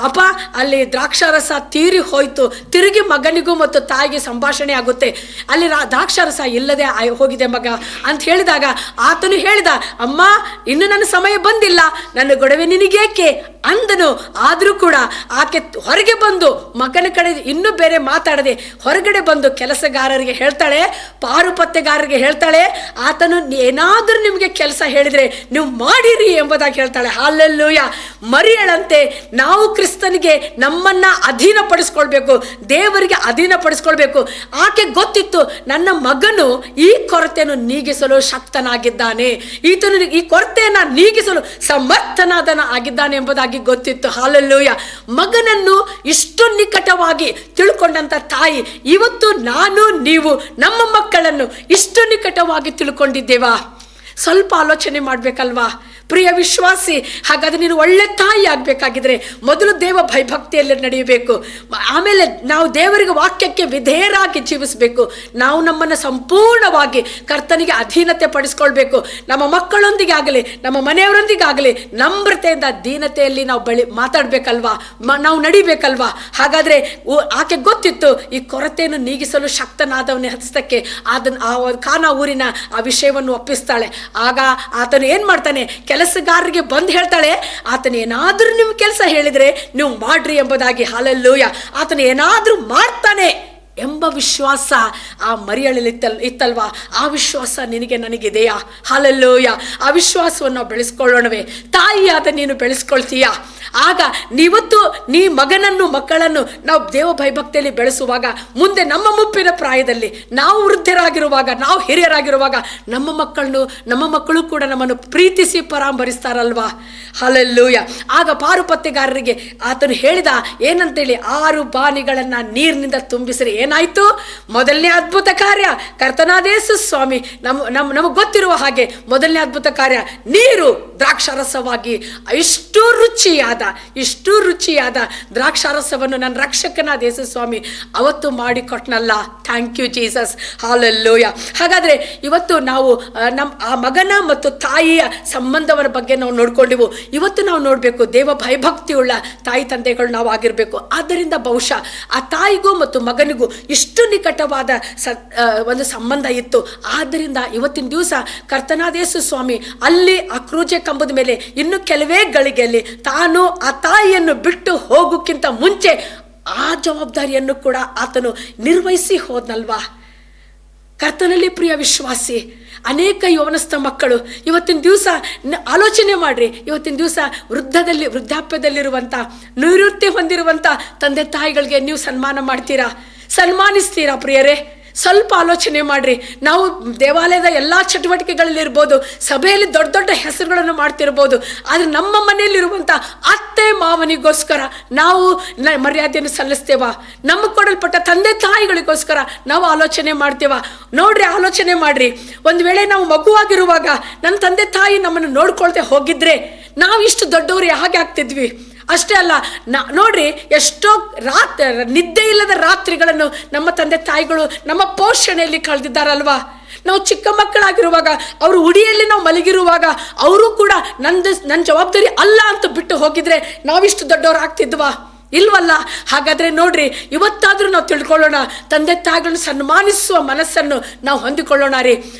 ಅಪ್ಪ ಅಲ್ಲಿ ದ್ರಾಕ್ಷಾರಸ ತೀರಿ ಹೋಯ್ತು. ತಿರುಗಿ ಮಗನಿಗೂ ಮತ್ತು ತಾಯಿಗೆ ಸಂಭಾಷಣೆ ಆಗುತ್ತೆ, ಅಲ್ಲಿ ದ್ರಾಕ್ಷಾರಸ ಇಲ್ಲದೆ ಹೋಗಿದೆ ಮಗ ಅಂತ ಹೇಳಿದಾಗ ಆತನು ಹೇಳಿದ, ಅಮ್ಮ ಇನ್ನು ನನ್ನ ಸಮಯ ಬಂದಿಲ್ಲ, ನನ್ನ ಗೊಡವೆ ನಿನಗೇಕೆ ಅಂದನು. ಆದರೂ ಕೂಡ ಆಕೆ ಹೊರಗೆ ಬಂದು ಮಗನ ಕಡೆ ಇನ್ನೂ ಬೇರೆ ಮಾತಾಡದೆ ಹೊರಗಡೆ ಬಂದು ಕೆಲಸಗಾರರಿಗೆ ಹೇಳ್ತಾಳೆ, ಪಾರುಪತ್ಯಗಾರರಿಗೆ ಹೇಳ್ತಾಳೆ, ಆತನು ಏನಾದರೂ ನಿಮಗೆ ಕೆಲಸ ಹೇಳಿದ್ರೆ ನೀವು ಮಾಡಿರಿ ಎಂಬುದಾಗಿ ಹೇಳ್ತಾಳೆ. ಹಲ್ಲೆಲೂಯ. ಮರಿಯಳಂತೆ ನಾವು ಕ್ರಿಸ್ತನಿಗೆ ನಮ್ಮನ್ನ ಅಧೀನಪಡಿಸ್ಕೊಳ್ಬೇಕು, ದೇವರಿಗೆ ಅಧೀನಪಡಿಸ್ಕೊಳ್ಬೇಕು. ಆಕೆ ಗೊತ್ತಿತ್ತು, ನನ್ನ ಮಗನು ಈ ಕೊರತೆಯನ್ನು ನೀಗಿಸಲು ಶಕ್ತನಾಗಿದ್ದಾನೆ, ಈತನು ಈ ಕೊರತೆಯನ್ನ ನೀಗಿಸಲು ಸಮರ್ಥನಾದನ ಆಗಿದ್ದಾನೆ ಎಂಬುದಾಗಿ ಗೊತ್ತಿತ್ತು. ಹಲ್ಲೆಲೂಯ. ಮಗನನ್ನು ಇಷ್ಟು ನಿಕಟವಾಗಿ ತಿಳ್ಕೊಂಡಂತ ತಾಯಿ ಇವತ್ತು ನಾನು ನೀವು ನಮ್ಮ ಮಕ್ಕಳನ್ನು ಇಷ್ಟು ನಿಕಟವಾಗಿ ತಿಳ್ಕೊಂಡಿದ್ದೇವಾ? ಸ್ವಲ್ಪ ಆಲೋಚನೆ ಮಾಡ್ಬೇಕಲ್ವಾ ಪ್ರಿಯ ವಿಶ್ವಾಸಿ? ಹಾಗಾದ್ರೆ ನೀನು ಒಳ್ಳೆ ತಾಯಿ ಆಗ್ಬೇಕಾಗಿದ್ರೆ ಮೊದಲು ದೇವ ಭಯಭಕ್ತಿಯಲ್ಲಿ ನಡೆಯಬೇಕು. ಆಮೇಲೆ ನಾವು ದೇವರಿಗೆ ವಾಕ್ಯಕ್ಕೆ ವಿಧೇಯರಾಗಿ ಜೀವಿಸಬೇಕು. ನಾವು ನಮ್ಮನ್ನು ಸಂಪೂರ್ಣವಾಗಿ ಕರ್ತನಿಗೆ ಅಧೀನತೆ ಪಡಿಸ್ಕೊಳ್ಬೇಕು. ನಮ್ಮ ಮಕ್ಕಳೊಂದಿಗೆ ಆಗಲಿ ನಮ್ಮ ಮನೆಯವರೊಂದಿಗಾಗಲಿ ನಮ್ರತೆಯಿಂದ ದೀನತೆಯಲ್ಲಿ ನಾವು ಮಾತಾಡ್ಬೇಕಲ್ವಾ, ನಾವು ನಡಿಬೇಕಲ್ವಾ? ಹಾಗಾದ್ರೆ ಆಕೆ ಗೊತ್ತಿತ್ತು, ಈ ಕೊರತೆಯನ್ನು ನೀಗಿಸಲು ಶಕ್ತನಾದವನೇ ಹಸ್ತಕ್ಕೆ ಕಾನಾ ಊರಿನ ಆ ವಿಷಯವನ್ನು ಒಪ್ಪಿಸ್ತಾಳೆ. ಆಗ ಆತನು ಏನ್ ಮಾಡ್ತಾನೆ, ಕೆಲಸಗಾರರಿಗೆ ಬಂದು ಹೇಳ್ತಾಳೆ, ಆತನ ಏನಾದ್ರೂ ನಿಮ್ ಕೆಲಸ ಹೇಳಿದ್ರೆ ನೀವು ಮಾಡ್ರಿ ಎಂಬುದಾಗಿ. ಹಲ್ಲೆಲೂಯ. ಆತನ ಏನಾದ್ರೂ ಮಾಡ್ತಾನೆ ಎಂಬ ವಿಶ್ವಾಸ ಆ ಮರಿಯಳಲ್ಲಿ ಇತ್ತಲ್ವಾ? ಆ ವಿಶ್ವಾಸ ನಿನಗೆ ನನಗಿದೆಯಾ? ಹಲ್ಲೆಲೂಯ. ಆ ವಿಶ್ವಾಸವನ್ನು ನಾವು ಬೆಳೆಸ್ಕೊಳ್ಳೋಣವೇ? ತಾಯಿಯಾದ ನೀನು ಬೆಳೆಸ್ಕೊಳ್ತೀಯಾ? ಆಗ ನೀವತ್ತು ನೀ ಮಕ್ಕಳನ್ನು ನಾವು ದೇವ ಭಯಭಕ್ತಿಯಲ್ಲಿ ಬೆಳೆಸುವಾಗ, ಮುಂದೆ ನಮ್ಮ ಮುಪ್ಪಿನ ಪ್ರಾಯದಲ್ಲಿ ನಾವು ವೃದ್ಧರಾಗಿರುವಾಗ, ನಾವು ಹಿರಿಯರಾಗಿರುವಾಗ ನಮ್ಮ ಮಕ್ಕಳು ಕೂಡ ನಮ್ಮನ್ನು ಪ್ರೀತಿಸಿ ಪರಾಂಬರಿಸ್ತಾರಲ್ವಾ? ಹಲ್ಲೆಲೂಯ. ಆಗ ಪಾರುಪತ್ಯಗಾರರಿಗೆ ಆತನು ಹೇಳಿದ ಏನಂತೇಳಿ, 6 ಬಾನಿಗಳನ್ನ ನೀರಿನಿಂದ ತುಂಬಿಸಿರಿ. ಏನಾಯ್ತು? ಮೊದಲನೇ ಅದ್ಭುತ ಕಾರ್ಯ, ಕರ್ತನಾದ ಯೇಸು ಸ್ವಾಮಿ ನಮಗೆ ಗೊತ್ತಿರುವ ಹಾಗೆ ಮೊದಲನೇ ಅದ್ಭುತ ಕಾರ್ಯ, ನೀರು ದ್ರಾಕ್ಷಾರಸವಾಗಿ ಇಷ್ಟು ರುಚಿಯಾದ ದ್ರಾಕ್ಷಾರಸವನ್ನು ನನ್ನ ರಕ್ಷಕನಾದ ಯೇಸು ಸ್ವಾಮಿ ಅವತ್ತು ಮಾಡಿಕೊಟ್ನಲ್ಲ. Thank you Jesus. ಹಾಲೆಲ್ಲೂಯ. ಹಾಗಾದ್ರೆ ಇವತ್ತು ನಾವು ಆ ಮಗನ ಮತ್ತು ತಾಯಿಯ ಸಂಬಂಧವರ ಬಗ್ಗೆ ನಾವು ನೋಡ್ಕೊಂಡಿವು. ಇವತ್ತು ನಾವು ನೋಡಬೇಕು, ದೇವ ಭಯಭಕ್ತಿಯುಳ್ಳ ತಾಯಿ ತಂದೆಗಳು ನಾವು ಆಗಿರಬೇಕು. ಆದ್ದರಿಂದ ಬಹುಶಃ ಆ ತಾಯಿಗೂ ಮತ್ತು ಮಗನಿಗೂ ಇಷ್ಟು ನಿಕಟವಾದ ಒಂದು ಸಂಬಂಧ ಇತ್ತು. ಆದ್ದರಿಂದ ಇವತ್ತಿನ ದಿವಸ ಕರ್ತನಾದ ಯೇಸು ಸ್ವಾಮಿ ಅಲ್ಲಿ ಆ ಕ್ರೂಜೆ ಕಂಬದ ಮೇಲೆ ಇನ್ನು ಕೆಲವೇ ಗಳಿಗೆಯಲ್ಲಿ ತಾನು ಆ ತಾಯಿಯನ್ನು ಬಿಟ್ಟು ಹೋಗೋಕ್ಕಿಂತ ಮುಂಚೆ ಆ ಜವಾಬ್ದಾರಿಯನ್ನು ಕೂಡ ಆತನು ನಿರ್ವಹಿಸಿ ಹೋದ್ನಲ್ವಾ? ಕರ್ತನಲ್ಲಿ ಪ್ರಿಯ ವಿಶ್ವಾಸಿ, ಅನೇಕ ಯೌವನಸ್ಥ ಮಕ್ಕಳು ಇವತ್ತಿನ ದಿವಸ ಆಲೋಚನೆ ಮಾಡ್ರಿ, ಇವತ್ತಿನ ದಿವಸ ವೃದ್ಧಾಪ್ಯದಲ್ಲಿರುವಂಥ, ನಿವೃತ್ತಿ ಹೊಂದಿರುವಂಥ ತಂದೆ ತಾಯಿಗಳಿಗೆ ನೀವು ಸನ್ಮಾನಿಸ್ತೀರಾ ಪ್ರಿಯರೇ? ಸ್ವಲ್ಪ ಆಲೋಚನೆ ಮಾಡ್ರಿ. ನಾವು ದೇವಾಲಯದ ಎಲ್ಲ ಚಟುವಟಿಕೆಗಳಲ್ಲಿ ಇರ್ಬೋದು, ಸಭೆಯಲ್ಲಿ ದೊಡ್ಡ ದೊಡ್ಡ ಹೆಸರುಗಳನ್ನು ಮಾಡ್ತಿರ್ಬೋದು, ಆದರೆ ನಮ್ಮ ಮನೆಯಲ್ಲಿರುವಂಥ ಅತ್ತೆ ಮಾವನಿಗೋಸ್ಕರ ನಾವು ಮರ್ಯಾದೆಯನ್ನು ಸಲ್ಲಿಸ್ತೇವ? ನಮಗೆ ಕೊಡಲ್ಪಟ್ಟ ತಂದೆ ತಾಯಿಗಳಿಗೋಸ್ಕರ ನಾವು ಆಲೋಚನೆ ಮಾಡ್ತೇವ? ನೋಡ್ರಿ, ಆಲೋಚನೆ ಮಾಡ್ರಿ. ಒಂದು ವೇಳೆ ನಾವು ಮಗುವಾಗಿರುವಾಗ ನನ್ನ ತಂದೆ ತಾಯಿ ನಮ್ಮನ್ನು ನೋಡ್ಕೊಳ್ದೆ ಹೋಗಿದ್ರೆ ನಾವು ಇಷ್ಟು ದೊಡ್ಡವರು ಹೇಗೆ ಆಗ್ತಿದ್ವಿ? ಅಷ್ಟೇ ಅಲ್ಲ, ನೋಡ್ರಿ, ಎಷ್ಟೋ ನಿದ್ದೆ ಇಲ್ಲದ ರಾತ್ರಿಗಳನ್ನು ನಮ್ಮ ತಂದೆ ತಾಯಿಗಳು ನಮ್ಮ ಪೋಷಣೆಯಲ್ಲಿ ಕಳೆದಿದ್ದಾರಲ್ವಾ? ನಾವು ಚಿಕ್ಕ ಮಕ್ಕಳಾಗಿರುವಾಗ, ಅವರು ಉಡಿಯಲ್ಲಿ ನಾವು ಮಲಗಿರುವಾಗ ಅವರು ಕೂಡ ನನ್ನ ಜವಾಬ್ದಾರಿ ಅಲ್ಲ ಅಂತ ಬಿಟ್ಟು ಹೋಗಿದ್ರೆ ನಾವಿಷ್ಟು ದೊಡ್ಡವರು ಆಗ್ತಿದ್ವಾ? ಇಲ್ವಲ್ಲ. ಹಾಗಾದ್ರೆ ನೋಡ್ರಿ, ಇವತ್ತಾದ್ರೂ ನಾವು ತಿಳ್ಕೊಳ್ಳೋಣ, ತಂದೆ ತಾಯಿಗಳನ್ನು ಸನ್ಮಾನಿಸುವ ಮನಸ್ಸನ್ನು ನಾವು ಹೊಂದಿಕೊಳ್ಳೋಣ ರೀ.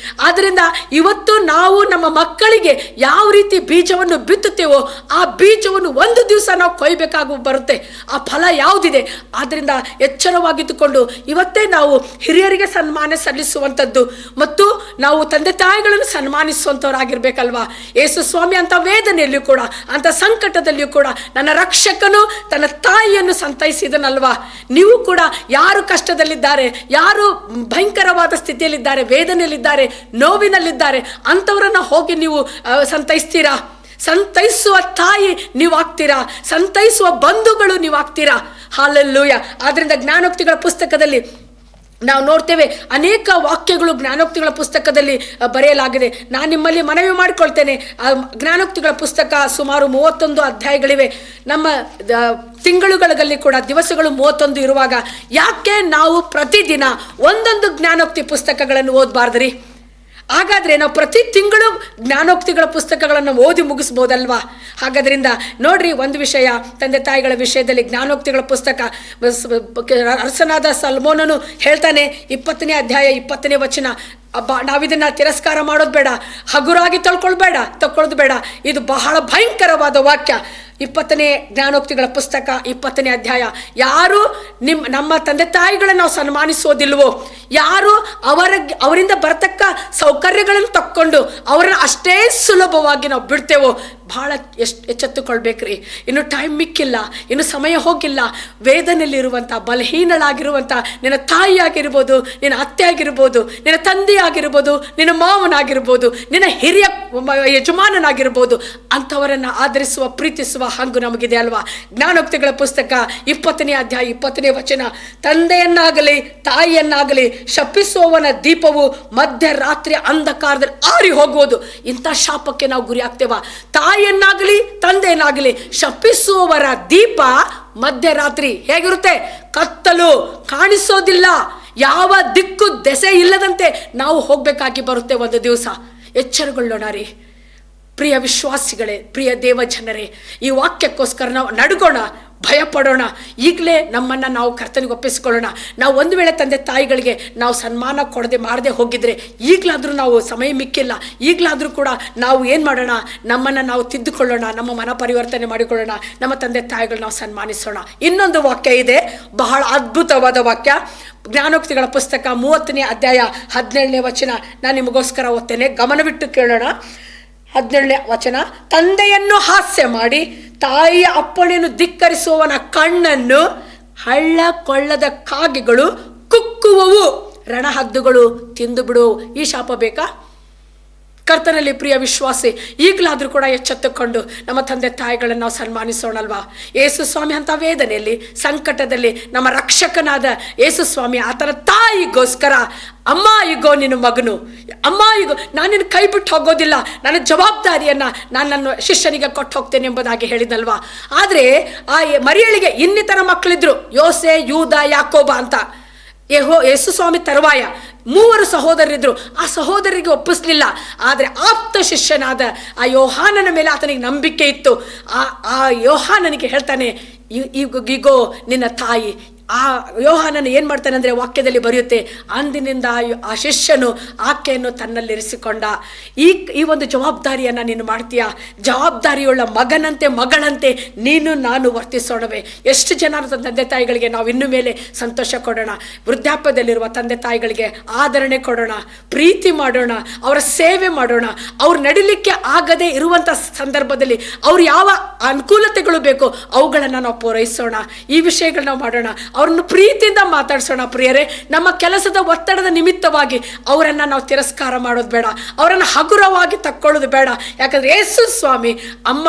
ಆದ್ರಿಂದ ಇವತ್ತು ನಾವು ನಮ್ಮ ಮಕ್ಕಳಿಗೆ ಯಾವ ರೀತಿ ಬೀಜವನ್ನು ಬಿತ್ತುತ್ತೇವೋ ಆ ಬೀಜವನ್ನು ಒಂದು ದಿವಸ ನಾವು ಕೊಯ್ಬೇಕಾಗಿ ಬರುತ್ತೆ. ಆ ಫಲ ಯಾವುದಿದೆ? ಆದ್ರಿಂದ ಎಚ್ಚರವಾಗಿದ್ದುಕೊಂಡು ಇವತ್ತೇ ನಾವು ಹಿರಿಯರಿಗೆ ಸನ್ಮಾನ ಸಲ್ಲಿಸುವಂಥದ್ದು ಮತ್ತು ನಾವು ತಂದೆ ತಾಯಿಗಳನ್ನು ಸನ್ಮಾನಿಸುವಂಥವ್ರಾಗಿರ್ಬೇಕಲ್ವಾ? ಯೇಸು ಸ್ವಾಮಿ ಅಂತ ವೇದನೆಯಲ್ಲಿಯೂ ಕೂಡ, ಅಂತ ಸಂಕಟದಲ್ಲಿಯೂ ಕೂಡ ನನ್ನ ರಕ್ಷಕನು ತನ್ನ ತಾಯಿಯನ್ನು ಸಂತೈಸಿದನಲ್ವಾ? ನೀವು ಕೂಡ ಯಾರು ಕಷ್ಟದಲ್ಲಿದ್ದಾರೆ, ಯಾರು ಭಯಂಕರವಾದ ಸ್ಥಿತಿಯಲ್ಲಿದ್ದಾರೆ, ವೇದನೆಯಲ್ಲಿದ್ದಾರೆ, ನೋವಿನಲ್ಲಿದ್ದಾರೆ, ಅಂಥವರನ್ನ ಹೋಗಿ ನೀವು ಸಂತೈಸ್ತೀರಾ? ಸಂತೈಸುವ ತಾಯಿ ನೀವು ಆಗ್ತೀರಾ? ಸಂತೈಸುವ ಬಂಧುಗಳು ನೀವು ಆಗ್ತೀರಾ? ಹಾಲೆಲ್ಲೂಯ. ಆದ್ರಿಂದ ಜ್ಞಾನೋಕ್ತಿಗಳ ಪುಸ್ತಕದಲ್ಲಿ ನಾವು ನೋಡ್ತೇವೆ, ಅನೇಕ ವಾಕ್ಯಗಳು ಜ್ಞಾನೋಕ್ತಿಗಳ ಪುಸ್ತಕದಲ್ಲಿ ಬರೆಯಲಾಗಿದೆ. ನಾನು ನಿಮ್ಮಲ್ಲಿ ಮನವಿ ಮಾಡಿಕೊಳ್ತೇನೆ, ಆ ಜ್ಞಾನೋಕ್ತಿಗಳ ಪುಸ್ತಕ ಸುಮಾರು 31 ಅಧ್ಯಾಯಗಳಿವೆ. ನಮ್ಮ ತಿಂಗಳುಗಳಲ್ಲಿ ಕೂಡ ದಿವಸಗಳು 31 ಇರುವಾಗ ಯಾಕೆ ನಾವು ಪ್ರತಿದಿನ ಒಂದೊಂದು ಜ್ಞಾನೋಕ್ತಿ ಪುಸ್ತಕಗಳನ್ನು ಓದಬಾರ್ದ್ರಿ? ಹಾಗಾದ್ರೆ ನಾವು ಪ್ರತಿ ತಿಂಗಳು ಜ್ಞಾನೋಕ್ತಿಗಳ ಪುಸ್ತಕಗಳನ್ನು ಓದಿ ಮುಗಿಸ್ಬೋದಲ್ವಾ? ಹಾಗಾದ್ರಿಂದ ನೋಡ್ರಿ, ಒಂದು ವಿಷಯ, ತಂದೆ ತಾಯಿಗಳ ವಿಷಯದಲ್ಲಿ ಜ್ಞಾನೋಕ್ತಿಗಳ ಪುಸ್ತಕ, ಅರಸನಾದ ಸಲ್ಮೋನನು ಹೇಳ್ತಾನೆ, 20ನೇ ಅಧ್ಯಾಯ 20ನೇ ವಚನ, ನಾವಿದನ್ನ ತಿರಸ್ಕಾರ ಮಾಡೋದು ಬೇಡ, ಹಗುರಾಗಿ ತಗೊಳ್ಳೋದು ಬೇಡ. ಇದು ಬಹಳ ಭಯಂಕರವಾದ ವಾಕ್ಯ. 20ನೇ ಜ್ಞಾನೋಕ್ತಿಗಳ ಪುಸ್ತಕ 20ನೇ ಅಧ್ಯಾಯ, ಯಾರು ನಮ್ಮ ತಂದೆ ತಾಯಿಗಳನ್ನು ನಾವು ಸನ್ಮಾನಿಸೋದಿಲ್ವೋ, ಯಾರು ಅವರಿಂದ ಬರತಕ್ಕ ಸೌಕರ್ಯಗಳನ್ನು ತಕ್ಕೊಂಡು ಅವರನ್ನು ಅಷ್ಟೇ ಸುಲಭವಾಗಿ ನಾವು ಬಿಡ್ತೇವೋ, ಬಹಳ ಎಚ್ಚೆತ್ತುಕೊಳ್ಬೇಕ್ರಿ. ಇನ್ನು ಟೈಮ್ ಮಿಕ್ಕಿಲ್ಲ, ಇನ್ನು ಸಮಯ ಹೋಗಿಲ್ಲ. ವೇದನೆಯಲ್ಲಿರುವಂಥ, ಬಲಹೀನಳಾಗಿರುವಂಥ ನಿನ್ನ ತಾಯಿ ಆಗಿರ್ಬೋದು, ನಿನ್ನ ಅತ್ತೆ ಆಗಿರ್ಬೋದು, ನಿನ್ನ ತಂದೆ ಆಗಿರ್ಬೋದು, ನಿನ್ನ ಮಾವನಾಗಿರ್ಬೋದು, ನಿನ್ನ ಹಿರಿಯ ಯಜಮಾನನಾಗಿರ್ಬೋದು, ಅಂಥವರನ್ನು ಆದರಿಸುವ, ಪ್ರೀತಿಸುವ ಹಂಗು ನಮಗಿದೆ ಅಲ್ವಾ? ಜ್ಞಾನೋಕ್ತಿಗಳ ಪುಸ್ತಕ 20ನೇ ಅಧ್ಯಾಯ 20ನೇ ವಚನ, ತಂದೆಯನ್ನಾಗಲಿ ತಾಯಿಯನ್ನಾಗಲಿ ಶಪಿಸುವವನ ದೀಪವು ಮಧ್ಯರಾತ್ರಿ ಅಂಧಕಾರದಲ್ಲಿ ಆರಿ ಹೋಗುವುದು. ಇಂಥ ಶಾಪಕ್ಕೆ ನಾವು ಗುರಿ ಆಗ್ತೇವ? ತಾಯಿಯನ್ನಾಗಲಿ ತಂದೆಯನ್ನಾಗಲಿ ಶಪಿಸುವವರ ದೀಪ ಮಧ್ಯರಾತ್ರಿ ಹೇಗಿರುತ್ತೆ? ಕತ್ತಲು, ಕಾಣಿಸೋದಿಲ್ಲ, ಯಾವ ದಿಕ್ಕು ದೆಸೆ ಇಲ್ಲದಂತೆ ನಾವು ಹೋಗ್ಬೇಕಾಗಿ ಬರುತ್ತೆ ಒಂದು ದಿವಸ. ಎಚ್ಚರಗೊಳ್ಳೋಣ ರೀ ಪ್ರಿಯ ವಿಶ್ವಾಸಿಗಳೇ, ಪ್ರಿಯ ದೇವ ಜನರೇ. ಈ ವಾಕ್ಯಕ್ಕೋಸ್ಕರ ನಾವು ನಡ್ಗೋಣ, ಭಯ ಪಡೋಣ. ಈಗಲೇ ನಮ್ಮನ್ನು ನಾವು ಕರ್ತನಿಗೆ ಒಪ್ಪಿಸಿಕೊಳ್ಳೋಣ. ನಾವು ಒಂದು ವೇಳೆ ತಂದೆ ತಾಯಿಗಳಿಗೆ ನಾವು ಸನ್ಮಾನ ಮಾಡದೆ ಹೋಗಿದ್ರೆ ಈಗಲಾದರೂ ನಾವು ಸಮಯ ಮಿಕ್ಕಿಲ್ಲ. ಈಗಲಾದರೂ ಕೂಡ ನಾವು ಏನು ಮಾಡೋಣ, ನಮ್ಮನ್ನು ನಾವು ತಿದ್ದುಕೊಳ್ಳೋಣ, ನಮ್ಮ ಮನ ಪರಿವರ್ತನೆ ಮಾಡಿಕೊಳ್ಳೋಣ, ನಮ್ಮ ತಂದೆ ತಾಯಿಗಳು ನಾವು ಸನ್ಮಾನಿಸೋಣ. ಇನ್ನೊಂದು ವಾಕ್ಯ ಇದೆ, ಬಹಳ ಅದ್ಭುತವಾದ ವಾಕ್ಯ. ಜ್ಞಾನೋಕ್ತಿಗಳ ಪುಸ್ತಕ 30ನೇ ಅಧ್ಯಾಯ 17ನೇ ವಚನ ನಾನು ನಿಮಗೋಸ್ಕರ ಓದ್ತೇನೆ, ಗಮನವಿಟ್ಟು ಕೇಳೋಣ. 17ನೇ ವಚನ, ತಂದೆಯನ್ನು ಹಾಸ್ಯ ಮಾಡಿ ತಾಯಿಯ ಅಪ್ಪಣೆಯನ್ನು ಧಿಕ್ಕರಿಸುವವನ ಕಣ್ಣನ್ನು ಹಳ್ಳ ಕೊಳ್ಳದ ಕಾಗೆಗಳು ಕುಕ್ಕುವವು, ರಣಹದ್ದುಗಳು ತಿಂದು ಬಿಡುವು. ಈ ಶಾಪ ಬೇಕಾ? ಕರ್ತನಲ್ಲಿ ಪ್ರಿಯ ವಿಶ್ವಾಸಿ, ಈಗಲಾದರೂ ಕೂಡ ಎಚ್ಚೆತ್ತುಕೊಂಡು ನಮ್ಮ ತಂದೆ ತಾಯಿಗಳನ್ನು ನಾವು ಸನ್ಮಾನಿಸೋಣಲ್ವಾ? ಯೇಸು ಸ್ವಾಮಿ ಅಂತ ವೇದನೆಯಲ್ಲಿ, ಸಂಕಟದಲ್ಲಿ ನಮ್ಮ ರಕ್ಷಕನಾದ ಯೇಸು ಸ್ವಾಮಿ ಆತನ ತಾಯಿಗೋಸ್ಕರ, ಅಮ್ಮ ಈಗೋ ನಿನ್ನ ಮಗನು, ಅಮ್ಮ ಈಗೋ ನಾನು ನಿನ್ನ ಕೈ ಬಿಟ್ಟು ಹೋಗೋದಿಲ್ಲ, ನನ್ನ ಜವಾಬ್ದಾರಿಯನ್ನು ನಾನು ನನ್ನ ಶಿಷ್ಯನಿಗೆ ಕೊಟ್ಟು ಹೋಗ್ತೇನೆ ಎಂಬುದಾಗಿ ಹೇಳಿದಲ್ವಾ. ಆದರೆ ಆ ಮರಿಯಳಿಗೆ ಇನ್ನಿತರ ಮಕ್ಕಳಿದ್ರು, ಯೋಸೆ, ಯೂದ, ಯಾಕೋಬ ಅಂತ. ಯೇಸು ಸ್ವಾಮಿ ತರುವಾಯ 3 ಸಹೋದರರಿದ್ರು. ಆ ಸಹೋದರರಿಗೆ ಒಪ್ಪಿಸ್ಲಿಲ್ಲ. ಆದರೆ ಆಪ್ತ ಶಿಷ್ಯನಾದ ಆ ಯೋಹಾನನ ಮೇಲೆ ಆತನಿಗೆ ನಂಬಿಕೆ ಇತ್ತು. ಆ ಯೋಹಾನನಿಗೆ ಹೇಳ್ತಾನೆ, ಈಗೋ ನಿನ್ನ ತಾಯಿ. ಆ ಯೋಹಾನನ ಏನು ಮಾಡ್ತಾನೆ ಅಂದರೆ, ವಾಕ್ಯದಲ್ಲಿ ಬರೆಯುತ್ತೆ, ಅಂದಿನಿಂದ ಆ ಶಿಷ್ಯನು ಆಕೆಯನ್ನು ತನ್ನಲ್ಲಿರಿಸಿಕೊಂಡ. ಈ ಒಂದು ಜವಾಬ್ದಾರಿಯನ್ನು ನೀನು ಮಾಡ್ತೀಯಾ? ಜವಾಬ್ದಾರಿಯುಳ್ಳ ಮಗನಂತೆ ಮಗಳಂತೆ ನೀನು ನಾನು ವರ್ತಿಸೋಣವೇ? ಎಷ್ಟು ಜನ ತಂದೆ ತಾಯಿಗಳಿಗೆ ನಾವು ಇನ್ನು ಮೇಲೆ ಸಂತೋಷ ಕೊಡೋಣ. ವೃದ್ಧಾಪ್ಯದಲ್ಲಿರುವ ತಂದೆ ತಾಯಿಗಳಿಗೆ ಆದರಣೆ ಕೊಡೋಣ, ಪ್ರೀತಿ ಮಾಡೋಣ, ಅವರ ಸೇವೆ ಮಾಡೋಣ. ಅವ್ರು ನಡಿಲಿಕ್ಕೆ ಆಗದೆ ಇರುವಂಥ ಸಂದರ್ಭದಲ್ಲಿ ಅವ್ರು ಯಾವ ಅನುಕೂಲತೆಗಳು ಬೇಕೋ ಅವುಗಳನ್ನು ನಾವು ಪೂರೈಸೋಣ. ಈ ವಿಷಯಗಳನ್ನ ನಾವು ಮಾಡೋಣ. ಅವ್ರನ್ನು ಪ್ರೀತಿಯಿಂದ ಮಾತಾಡ್ಸೋಣ. ಪ್ರಿಯರೇ, ನಮ್ಮ ಕೆಲಸದ ಒತ್ತಡದ ನಿಮಿತ್ತವಾಗಿ ಅವರನ್ನು ನಾವು ತಿರಸ್ಕಾರ ಮಾಡೋದು ಬೇಡ, ಅವರನ್ನು ಹಗುರವಾಗಿ ತಕ್ಕೊಳ್ಳೋದು ಬೇಡ. ಯಾಕಂದ್ರೆ ಯೇಸು ಸ್ವಾಮಿ, ಅಮ್ಮ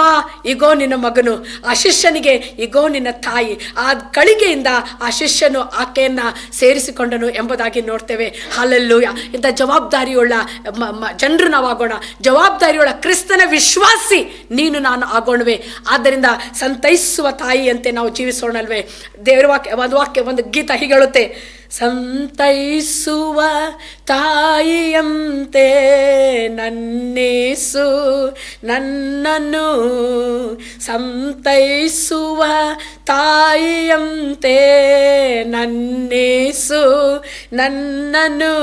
ಈಗೋ ನಿನ್ನ ಮಗನು, ಆ ಶಿಷ್ಯನಿಗೆ ಈಗೋ ನಿನ್ನ ತಾಯಿ, ಆ ಗಳಿಗೆಯಿಂದ ಆ ಶಿಷ್ಯನು ಆಕೆಯನ್ನ ಸೇರಿಸಿಕೊಂಡನು ಎಂಬುದಾಗಿ ನೋಡ್ತೇವೆ. ಹಲ್ಲೆಲೂಯಾ. ಇಂಥ ಜವಾಬ್ದಾರಿಯುಳ್ಳ ಜನರು ನಾವಾಗೋಣ. ಜವಾಬ್ದಾರಿಯುಳ್ಳ ಕ್ರಿಸ್ತನ ವಿಶ್ವಾಸಿ ನೀನು ನಾನು ಆಗೋಣವೇ. ಆದ್ದರಿಂದ ಸಂತೈಸುವ ತಾಯಿಯಂತೆ ನಾವು ಜೀವಿಸೋಣಲ್ವೇ? ದೇವರ ವಾಕ್ಯ ಒಂದು ಗೀತ ಹೀಗೆ ಹೇಳುತ್ತೆ, ಸಂತೈಸುವ ತಾಯಿಯಂತೆ ನನ್ನೇಸು ನನ್ನನ್ನು, ಸಂತೈಸುವ ತಾಯಿಯಂತೆ ನನ್ನೇಸು ನನ್ನನ್ನು,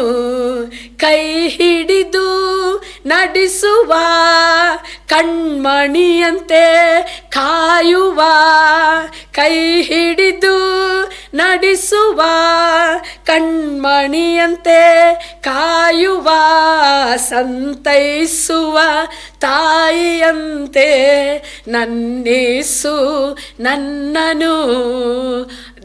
ಕೈ ಹಿಡಿದು ನಡೆಸುವ ಕಣ್ಮಣಿಯಂತೆ ಕಾಯುವ, ಕೈ ಹಿಡಿದು ನಡೆಸುವ ಕಣ್ಮಣಿಯಂತೆ ಕಾಯುವ, ಸಂತೈಸುವ ತಾಯಿಯಂತೆ ನನ್ನೇಸು ನನ್ನನು.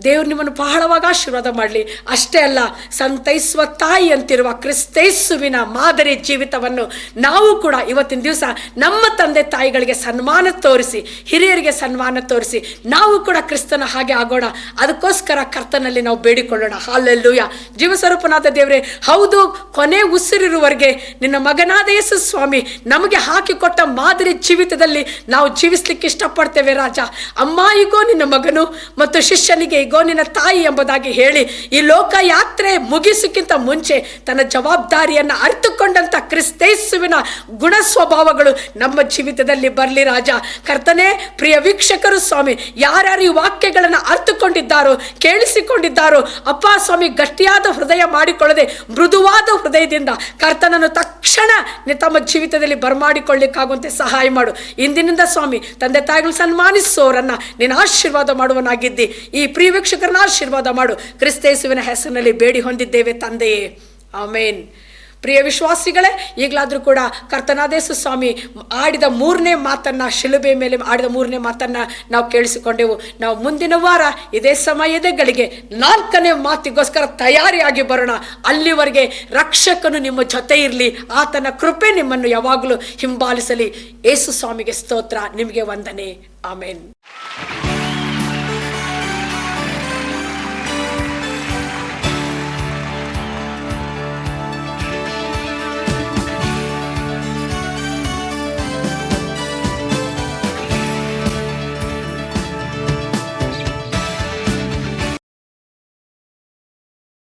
ದೇವ್ರು ನಿಮ್ಮನ್ನು ಬಹಳವಾಗಿ ಆಶೀರ್ವಾದ ಮಾಡಲಿ. ಅಷ್ಟೇ ಅಲ್ಲ, ಸಂತೈಸುವ ತಾಯಿ ಅಂತಿರುವ ಕ್ರಿಸ್ತೇಸುವಿನ ಮಾದರಿ ಜೀವಿತವನ್ನು ನಾವು ಕೂಡ ಇವತ್ತಿನ ದಿವಸ ನಮ್ಮ ತಂದೆ ತಾಯಿಗಳಿಗೆ ಸನ್ಮಾನ ತೋರಿಸಿ, ಹಿರಿಯರಿಗೆ ಸನ್ಮಾನ ತೋರಿಸಿ ನಾವು ಕೂಡ ಕ್ರಿಸ್ತನ ಹಾಗೆ ಆಗೋಣ. ಅದಕ್ಕೋಸ್ಕರ ಕರ್ತನಲ್ಲಿ ನಾವು ಬೇಡಿಕೊಳ್ಳೋಣ. ಹಲ್ಲೆಲೂಯಾ. ಜೀವಸ್ವರೂಪನಾದ ದೇವರೇ, ಹೌದು, ಕೊನೆ ಉಸಿರಿರುವವರೆಗೆ ನಿನ್ನ ಮಗನಾದ ಯೇಸು ಸ್ವಾಮಿ ನಮಗೆ ಹಾಕಿಕೊಟ್ಟ ಮಾದರಿ ಜೀವಿತದಲ್ಲಿ ನಾವು ಜೀವಿಸ್ಲಿಕ್ಕೆ ಇಷ್ಟಪಡ್ತೇವೆ ರಾಜ. ಅಮ್ಮ ಈಗೋ ನಿನ್ನ ಮಗನು ಮತ್ತು ಶಿಷ್ಯನಿಗೆ ಈಗೋ ನಿನ್ನ ತಾಯಿ ಎಂಬುದಾಗಿ ಹೇಳಿ ಈ ಲೋಕ ಯಾತ್ರೆ ಮುಗಿಸಕ್ಕಿಂತ ಮುಂಚೆ ತನ್ನ ಜವಾಬ್ದಾರಿಯನ್ನು ಅರಿತುಕೊಂಡಂತ ಕ್ರಿಸ್ತೇಸುವಿನ ಗುಣ ಸ್ವಭಾವಗಳು ನಮ್ಮ ಜೀವಿತದಲ್ಲಿ ಬರಲಿ ರಾಜ. ಕರ್ತನೇ, ಪ್ರಿಯ ವೀಕ್ಷಕರು ಸ್ವಾಮಿ, ಯಾರ್ಯಾರು ಈ ವಾಕ್ಯಗಳನ್ನು ಅರ್ಥಕೊಂಡಿದ್ದಾರೋ, ಕೇಳಿಸಿಕೊಂಡಿದ್ದಾರೋ, ಅಪ್ಪ ಸ್ವಾಮಿ, ಗಟ್ಟಿಯಾದ ಹೃದಯ ಮಾಡಿಕೊಳ್ಳದೆ ಮೃದುವಾದ ಹೃದಯದಿಂದ ಕರ್ತನನ್ನು ತಕ್ಷಣ ತಮ್ಮ ಜೀವಿತದಲ್ಲಿ ಬರಮಾಡಿಕೊಳ್ಳಿಕ್ಕಾಗುವಂತೆ ಸಹಾಯ ಮಾಡು. ಇಂದಿನಿಂದ ಸ್ವಾಮಿ ತಂದೆ ತಾಯಿಗಳು ಸನ್ಮಾನಿಸೋರನ್ನ ನಿನ್ನ ಆಶೀರ್ವಾದ ಮಾಡುವನಾಗಿದ್ದಿ. ಈ ಪ್ರಿಯ ವೀಕ್ಷಕರನ್ನ ಆಶೀರ್ವಾದ ಮಾಡು. ಕ್ರಿಸ್ತೇಸುವಿನ ಹೆಸರಿನಲ್ಲಿ ಬೇಡಿ ಹೊಂದಿದ್ದೇವೆ ತಂದೆಯೇ, ಆಮೇನ್. ಪ್ರಿಯ ವಿಶ್ವಾಸಿಗಳೇ, ಈಗಲಾದರೂ ಕೂಡ ಕರ್ತನಾದ ಯೇಸು ಸ್ವಾಮಿ ಆಡಿದ 3ನೇ ಮಾತನ್ನು, ಶಿಲುಬೆ ಮೇಲೆ ಆಡಿದ 3ನೇ ಮಾತನ್ನು ನಾವು ಕೇಳಿಸಿಕೊಂಡೆವು. ನಾವು ಮುಂದಿನ ವಾರ ಇದೇ ಸಮಯದ ಗಳಿಗೆ 4ನೇ ಮಾತಿಗೋಸ್ಕರ ತಯಾರಿಯಾಗಿ ಬರೋಣ. ಅಲ್ಲಿವರೆಗೆ ರಕ್ಷಕನು ನಿಮ್ಮ ಜೊತೆ ಇರಲಿ. ಆತನ ಕೃಪೆ ನಿಮ್ಮನ್ನು ಯಾವಾಗಲೂ ಹಿಂಬಾಲಿಸಲಿ. ಯೇಸು ಸ್ವಾಮಿಗೆ ಸ್ತೋತ್ರ. ನಿಮಗೆ ವಂದನೆ. ಆಮೇನ್.